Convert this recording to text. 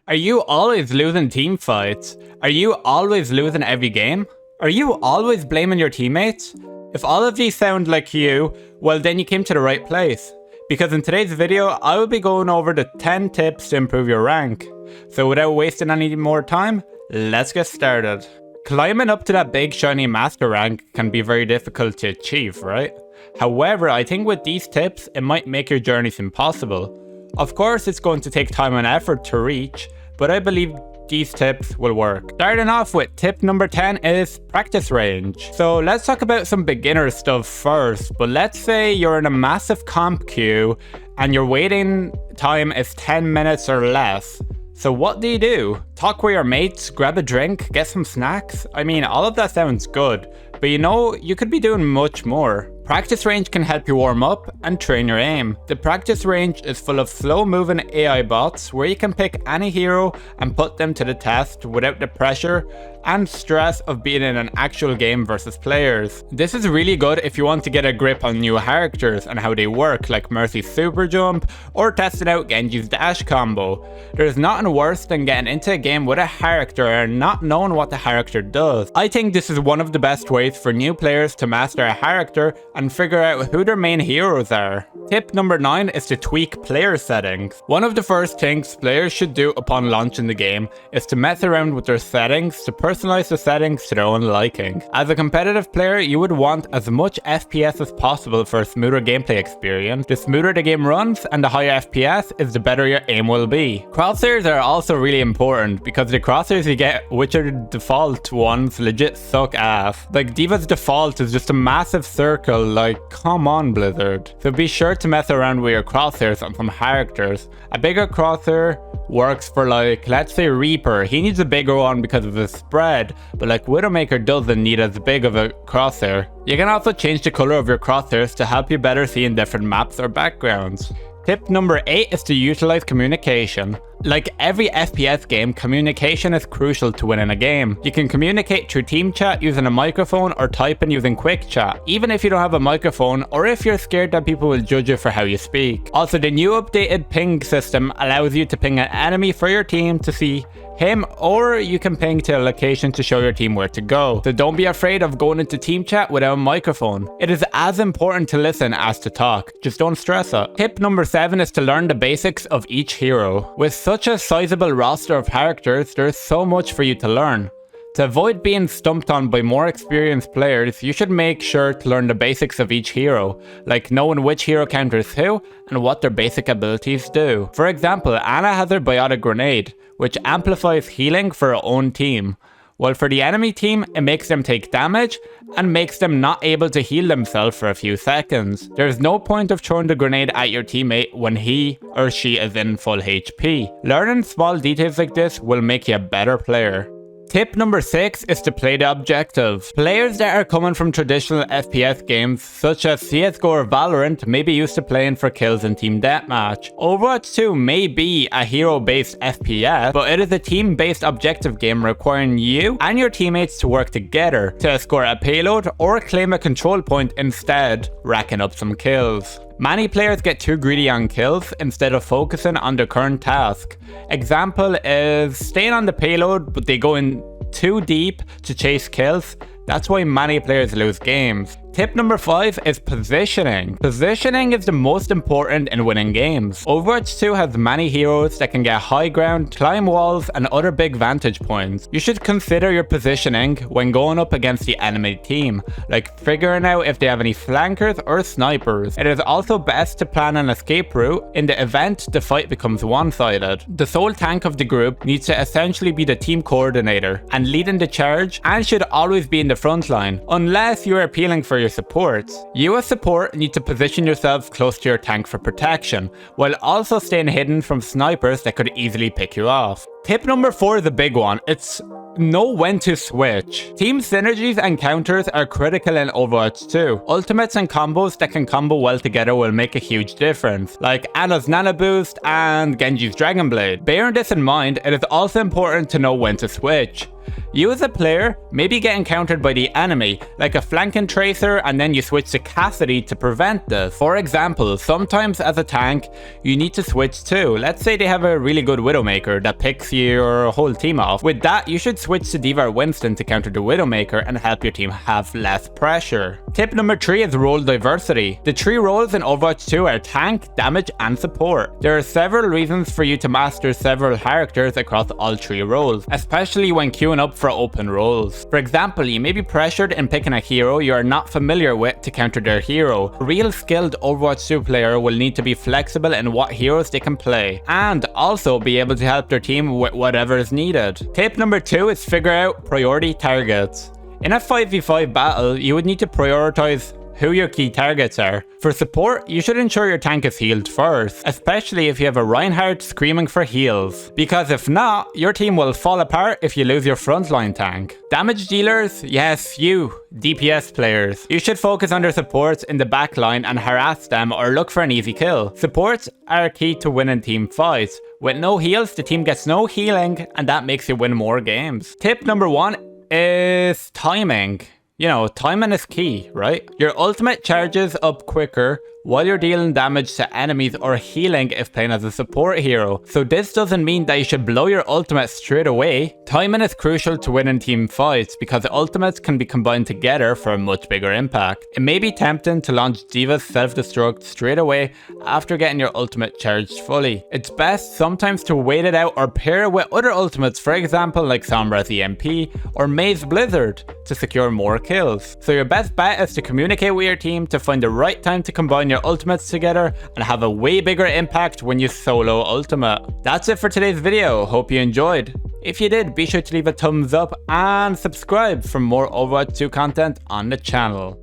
Are you always losing team fights? Are you always losing every game? Are you always blaming your teammates? If all of these sound like you, well then you came to the right place. Because in today's video, I will be going over the 10 tips to improve your rank. So without wasting any more time, let's get started. Climbing up to that big shiny master rank can be very difficult to achieve, right? However, I think with these tips, it might make your journey seem possible. Of course, it's going to take time and effort to reach, but I believe these tips will work. Starting off with tip number 10 is practice range. So let's talk about some beginner stuff first, but let's say you're in a massive comp queue and your waiting time is 10 minutes or less. So what do? Talk with your mates, grab a drink, get some snacks? I mean, all of that sounds good, but you could be doing much more. Practice range can help you warm up and train your aim. The practice range is full of slow moving AI bots where you can pick any hero and put them to the test without the pressure and stress of being in an actual game versus players. This is really good if you want to get a grip on new characters and how they work, like Mercy's super jump or testing out Genji's dash combo. There's nothing worse than getting into a game with a character and not knowing what the character does. I think this is one of the best ways for new players to master a character and figure out who their main heroes are. Tip number 9 is to tweak player settings. One of the first things players should do upon launching the game is to mess around with their settings to personalize the settings to their own liking. As a competitive player, you would want as much FPS as possible for a smoother gameplay experience. The smoother the game runs and the higher FPS is, the better your aim will be. Crosshairs are also really important because the crosshairs you get, which are the default ones, legit suck ass. Like D.Va's default is just a massive circle, like come on Blizzard. So be sure to mess around with your crosshairs on some characters. A bigger crosshair works for, like, let's say Reaper. He needs a bigger one because of his spread, but like Widowmaker doesn't need as big of a crosshair. You can also change the color of your crosshairs to help you better see in different maps or backgrounds. Tip number 8 is to utilize communication. Like every FPS game, communication is crucial to winning a game. You can communicate through team chat using a microphone or typing using quick chat, even if you don't have a microphone or if you're scared that people will judge you for how you speak. Also, the new updated ping system allows you to ping an enemy for your team to see him, or you can ping to a location to show your team where to go. So don't be afraid of going into team chat without a microphone. It is as important to listen as to talk. Just don't stress it. Tip number 7 is to learn the basics of each hero. With such a sizable roster of characters, there's so much for you to learn. To avoid being stumped on by more experienced players, you should make sure to learn the basics of each hero, like knowing which hero counters who and what their basic abilities do. For example, Ana has her biotic grenade, which amplifies healing for her own team, while for the enemy team, it makes them take damage and makes them not able to heal themselves for a few seconds. There's no point of throwing the grenade at your teammate when he or she is in full HP. Learning small details like this will make you a better player. Tip number 6 is to play the objectives. Players that are coming from traditional FPS games such as CSGO or Valorant may be used to playing for kills in team deathmatch. Overwatch 2 may be a hero-based FPS, but it is a team-based objective game requiring you and your teammates to work together to escort a payload or claim a control point, instead racking up some kills. Many players get too greedy on kills instead of focusing on their current task. Example is staying on the payload, but they go in too deep to chase kills. That's why many players lose games. Tip number 5 is positioning. Positioning is the most important in winning games. Overwatch 2 has many heroes that can get high ground, climb walls, and other big vantage points. You should consider your positioning when going up against the enemy team, like figuring out if they have any flankers or snipers. It is also best to plan an escape route in the event the fight becomes one-sided. The sole tank of the group needs to essentially be the team coordinator and leading the charge, and should always be in the front line, unless you are appealing for your supports. You as support need to position yourselves close to your tank for protection, while also staying hidden from snipers that could easily pick you off. Tip number 4 is a big one. It's Know when to switch. Team synergies and counters are critical in Overwatch 2. Ultimates and combos that can combo well together will make a huge difference, like Ana's Nano Boost and Genji's Dragon Blade. Bearing this in mind, it is also important to know when to switch. You as a player may be getting countered by the enemy, like a flanking tracer, and then you switch to Cassidy to prevent this. For example, sometimes as a tank, you need to switch too. Let's say they have a really good Widowmaker that picks your whole team off. With that, you should switch to D.Va or Winston to counter the Widowmaker and help your team have less pressure. Tip number 3 is role diversity. The 3 roles in Overwatch 2 are tank, damage, and support. There are several reasons for you to master several characters across all 3 roles, especially when queuing up for open roles. For example, you may be pressured in picking a hero you are not familiar with to counter their hero. A real skilled Overwatch 2 player will need to be flexible in what heroes they can play, and also be able to help their team with whatever is needed. Tip number 2 is figure out priority targets. In a 5v5 battle, you would need to prioritize who your key targets are. For support, you should ensure your tank is healed first, especially if you have a Reinhardt screaming for heals, because if not, your team will fall apart if you lose your frontline tank. Damage dealers, yes, you, DPS players. You should focus on their supports in the backline and harass them or look for an easy kill. Supports are key to winning team fights. With no heals, the team gets no healing, and that makes you win more games. Tip number 1 is timing. You know, timing is key, right? Your ultimate charges up quicker while you're dealing damage to enemies or healing if playing as a support hero. So this doesn't mean that you should blow your ultimate straight away. Timing is crucial to winning team fights because ultimates can be combined together for a much bigger impact. It may be tempting to launch D.Va's self-destruct straight away after getting your ultimate charged fully. It's best sometimes to wait it out or pair it with other ultimates, for example like Sombra's EMP or May's Blizzard, to secure more kills. So your best bet is to communicate with your team to find the right time to combine your ultimates together and have a way bigger impact when you solo ultimate. That's it for today's video. Hope you enjoyed. If you did, be sure to leave a thumbs up and subscribe for more Overwatch 2 content on the channel.